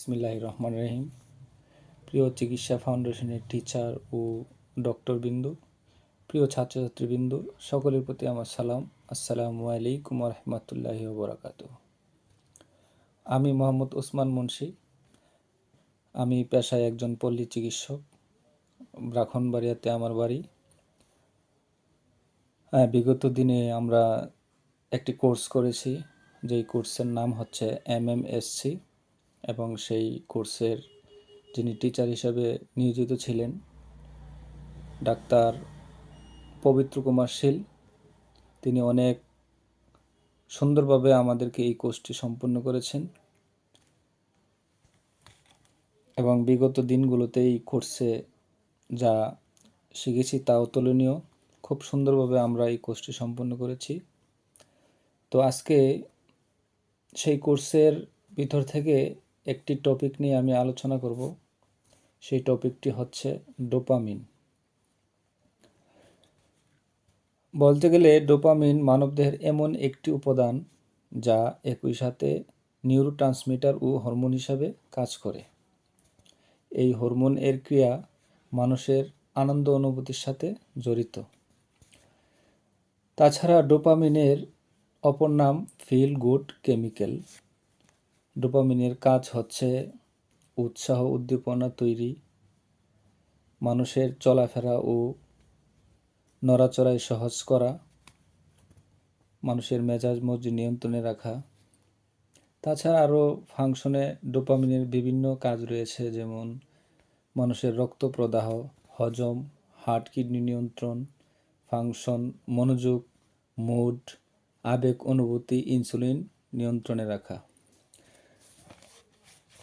বিসমিল্লাহির রহমানির রহিম। প্রিয় চিকিৎসা ফাউন্ডেশনের টিচার ও ডক্টরবৃন্দ, প্রিয় ছাত্রছাত্রীবৃন্দ, সকলের প্রতি আমার সালাম। আসসালামু আলাইকুম ওয়া রাহমাতুল্লাহি ওয়া বারাকাতুহু। আমি মোহাম্মদ ওসমান মুন্সি। আমি পেশায় একজন পল্লী চিকিৎসক। ব্রাহ্মণবাড়িয়াতে আমার বাড়ি। বিগত দিনে আমরা একটি কোর্স করেছি, যেই কোর্সের নাম হচ্ছে MMSC, এবং সেই কোর্সের যিনি টিচার হিসেবে নিয়োজিত ছিলেন ডাক্তার পবিত্র কুমার শীল। তিনি অনেক সুন্দরভাবে আমাদেরকে এই কোর্সটি সম্পূর্ণ করেছেন এবং বিগত দিনগুলোতে এই কোর্সে যা শিখেছি তা অতুলনীয়। খুব সুন্দরভাবে আমরা এই কোর্সটি সম্পূর্ণ করেছি। তো আজকে সেই কোর্সের ভিতর থেকে একটি টপিক নিয়ে আমি আলোচনা করব। সেই টপিকটি হচ্ছে ডোপামিন। বলতে গেলে ডোপামিন মানবদেহের এমন একটি উপাদান যা একই সাথে নিউরোট্রান্সমিটার ও হরমোন হিসাবে কাজ করে। এই হরমোন এর ক্রিয়া মানুষের আনন্দ অনুভূতির সাথে জড়িত। তাছাড়া ডোপামিনের অপর নাম ফিল গুড কেমিক্যাল। ডোপামিনের কাজ হচ্ছে উৎসাহ উদ্দীপনা তৈরি, মানুষের চলাফেরা ও নড়াচড়ায় সহজ করা, মানুষের মেজাজ মর্জি নিয়ন্ত্রণে রাখা। তাছাড়া আরও ফাংশনে ডোপামিনের বিভিন্ন কাজ রয়েছে, যেমন মানুষের রক্ত প্রদাহ, হজম, হার্ট কিডনি নিয়ন্ত্রণ, ফাংশন, মনোযোগ, মুড, আবেগ অনুভূতি, ইনসুলিন নিয়ন্ত্রণে রাখা।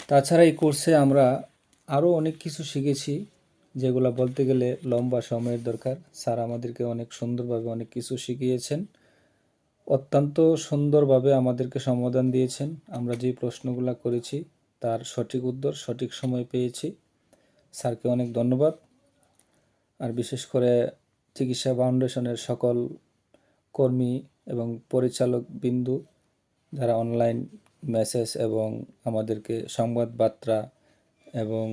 তাছাড়া এই কোর্সে আমরা আরও অনেক কিছু শিখেছি, যেগুলো বলতে গেলে লম্বা সময়ের দরকার। স্যার আমাদেরকে অনেক সুন্দরভাবে অনেক কিছু শিখিয়েছেন, অত্যন্ত সুন্দরভাবে আমাদেরকে সমাধান দিয়েছেন। আমরা যে প্রশ্নগুলো করেছি তার সঠিক উত্তর সঠিক সময় পেয়েছি। স্যারকে অনেক ধন্যবাদ। আর বিশেষ করে চিকিৎসা ফাউন্ডেশনের সকল কর্মী এবং পরিচালক বিন্দু, যারা অনলাইন মেসেজ এবং আমাদেরকে সংবাদ বার্তা এবং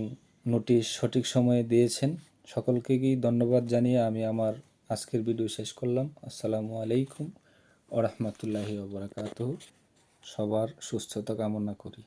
নোটিশ সঠিক সময়ে দিয়েছেন, সকলকেই ধন্যবাদ জানিয়ে আমি আমার আজকের ভিডিও শেষ করলাম। আসসালামু আলাইকুম ওয়া রাহমাতুল্লাহি ওয়া বারাকাতুহু। সবার সুস্থতা কামনা করি।